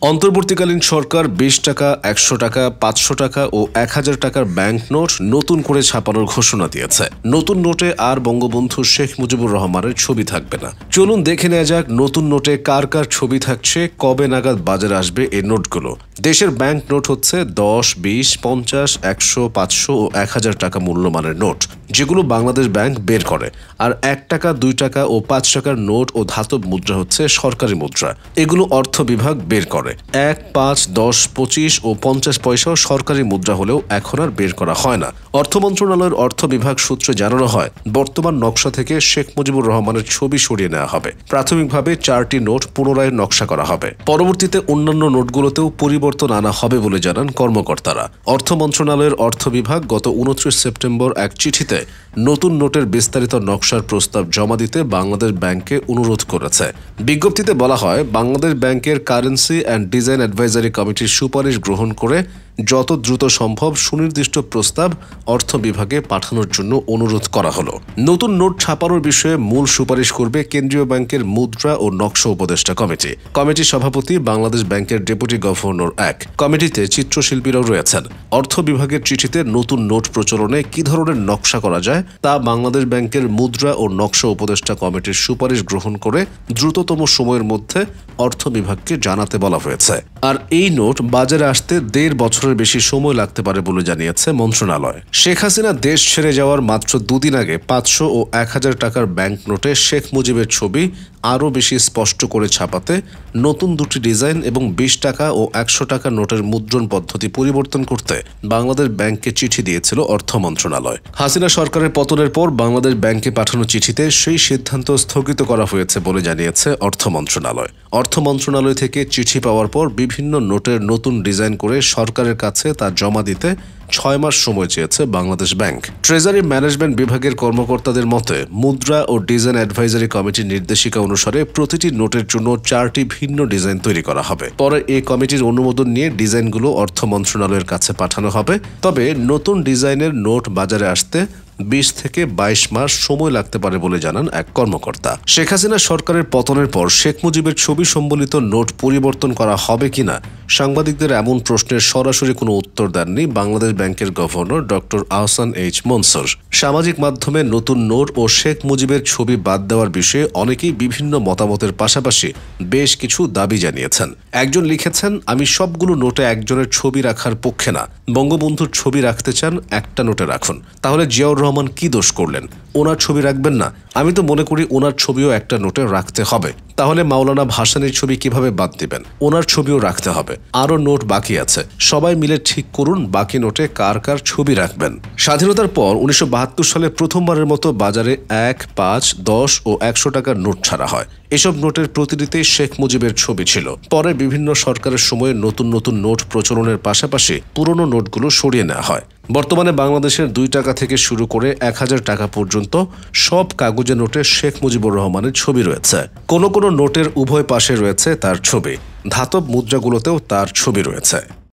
অন্তর্বর্তীকালীন সরকার ২০ টাকা, ১০০ টাকা, ৫০০ টাকা ও ১,০০০ টাকার ব্যাংক নোট নতুন করে ছাপানোর ঘোষণা দিয়েছে। নতুন নোটে আর বঙ্গবন্ধু শেখ মুজিবুর রহমানের ছবি থাকবে না। চলুন দেখে নেওয়া যাক নতুন নোটে কার কার ছবি থাকছে, কবে নাগাদ বাজারে আসবে এই নোটগুলো। দেশের ব্যাংক নোট হচ্ছে ১০, ২০, ৫০, ১০০, ৫০০ ও ১,০০০ টাকা মূল্যমানের নোট, যেগুলো বাংলাদেশ ব্যাংক বের করে। আর ১ টাকা, ২ টাকা ও ৫ টাকার নোট ও ধাতব মুদ্রা হচ্ছে সরকারি মুদ্রা। এগুলো অর্থ বিভাগ বের করে। ১, ৫, ১০, ২৫ ও ৫০ পয়সাও সরকারি মুদ্রা হলেও এখন আর বের করা হয় না। অর্থ মন্ত্রণালয়ের অর্থ বিভাগ সূত্রে জানানো হয়, বর্তমান নকশা থেকে শেখ মুজিবুর রহমানের ছবি সরিয়ে নেওয়া হবে। প্রাথমিকভাবে ৪টি নোট পুনরায় নকশা করা হবে। পরবর্তীতে অন্যান্য নোটগুলোতেও পরিবর্তন আনা হবে বলে জানান কর্মকর্তারা। অর্থ মন্ত্রণালয়ের অর্থ বিভাগ গত ২৯ সেপ্টেম্বর এক চিঠিতে নতুন নোটের বিস্তারিত নকশার প্রস্তাব জমা দিতে বাংলাদেশ ব্যাংককে অনুরোধ করেছে। বিজ্ঞপ্তিতে বলা হয়, বাংলাদেশ ব্যাংকের কারেন্সি অ্যান্ড ডিজাইন অ্যাডভাইজারি কমিটির সুপারিশ গ্রহণ করে যত দ্রুত সম্ভব সুনির্দিষ্ট প্রস্তাব অর্থ বিভাগে পাঠানোর জন্য অনুরোধ করা হলো। নতুন নোট ছাপানোর বিষয়ে মূল সুপারিশ করবে কেন্দ্রীয় ব্যাংকের মুদ্রা ও নকশা উপদেষ্টা কমিটি। কমিটির সভাপতি বাংলাদেশ ব্যাংকের ডেপুটি গভর্নর এক। কমিটিতে চিত্রশিল্পীরাও রয়েছেন। অর্থ বিভাগের চিঠিতে নতুন নোট প্রচলনে কি ধরনের নকশা করা যায় তা বাংলাদেশ ব্যাংকের মুদ্রা ও নকশা উপদেষ্টা কমিটির সুপারিশ গ্রহণ করে দ্রুততম সময়ের মধ্যে অর্থ বিভাগকে জানাতে বলা হয়েছে। আর এই নোট বাজারে আসতে ১.৫ বছরের বেশি সময় লাগতে পারে বলে জানিয়েছে মন্ত্রণালয়। শেখ হাসিনা দেশ ছেড়ে যাওয়ার মাত্র দুদিন আগে ৫০০ ও ১,০০০ টাকার ব্যাংক নোটে শেখ মুজিবের ছবি আরও বেশি স্পষ্ট করে ছাপাতে নতুন দুটি ডিজাইন এবং ২০ টাকা ও ১০০ টাকার নোটের মুদ্রণ পদ্ধতি পরিবর্তন করতে বাংলাদেশ ব্যাংককে চিঠি দিয়েছিল অর্থ মন্ত্রণালয়। হাসিনা সরকারের পতনের পর বাংলাদেশ ব্যাংকে পাঠানো চিঠিতে সেই সিদ্ধান্ত স্থগিত করা হয়েছে বলে জানিয়েছে অর্থ মন্ত্রণালয়। অর্থ মন্ত্রণালয় থেকে চিঠি পাওয়ার পর বিভিন্ন নোটের নতুন ডিজাইন করে সরকারের কাছে তা জমা দিতে ৬ মাস সময় চেয়েছে বাংলাদেশ ব্যাংক। ট্রেজারি ম্যানেজমেন্ট বিভাগের কর্মকর্তাদের মতে, মুদ্রা ও ডিজাইন অ্যাডভাইজারি কমিটির নির্দেশিকা অনুসারে প্রতিটি নোটের জন্য ৪টি ভিন্ন ডিজাইন তৈরি করা হবে। পরে এই কমিটির অনুমোদন নিয়ে ডিজাইনগুলো অর্থ মন্ত্রণালয়ের কাছে পাঠানো হবে। তবে নতুন ডিজাইনের নোট বাজারে আসতে ২০ থেকে ২২ মাস সময় লাগতে পারে বলে জানান এক কর্মকর্তা। শেখ হাসিনা সরকারের পতনের পর শেখ মুজিবের ছবি সম্বলিত নোট পরিবর্তন করা হবে কিনা সাংবাদিকদের এমন প্রশ্নের সরাসরি কোনো উত্তর দেননি বাংলাদেশ ব্যাংকের governor doctor Ahsan H Mansur. সামাজিক মাধ্যমে নতুন নোট ও শেখ মুজিবের ছবি বাদ দেওয়ার বিষয়ে অনেকেই বিভিন্ন মতামতের পাশাপাশি বেশ কিছু দাবি জানিয়েছেন। একজন লিখেছেন, আমি সবগুলো নোটে একজনের ছবি রাখার পক্ষে না। বঙ্গবন্ধুর ছবি রাখতে চান, একটা নোটে রাখুন। তাহলে জিয়াউর রহমান কি দোষ করলেন? ওনার ছবি রাখবেন না? আমি তো মনে করি ওনার ছবিও একটা নোটে রাখতে হবে। তাহলে মাওলানা ভাসানীর ছবি কিভাবে বাদ দিবেন? ওনার ছবিও রাখতে হবে। আরও নোট বাকি আছে, সবাই মিলে ঠিক করুন বাকি নোটে কার কার ছবি রাখবেন। স্বাধীনতার পর ১৯৭২ সালে প্রথমবারের মতো বাজারে ১, ৫, ১০ ও ১০০ টাকার নোট ছাড়া হয়। এসব নোটের প্রতিটিতেই শেখ মুজিবের ছবি ছিল। পরে বিভিন্ন সরকারের সময়ে নতুন নতুন নোট প্রচলনের পাশাপাশি পুরনো নোটগুলো সরিয়ে নেওয়া হয়। বর্তমানে বাংলাদেশের ২ টাকা থেকে শুরু করে ১,০০০ টাকা পর্যন্ত সব কাগজে নোটে শেখ মুজিবুর রহমানের ছবি রয়েছে। কোনো কোনো নোটের উভয় পাশে রয়েছে তার ছবি। ধাতব মুদ্রাগুলোতেও তার ছবি রয়েছে।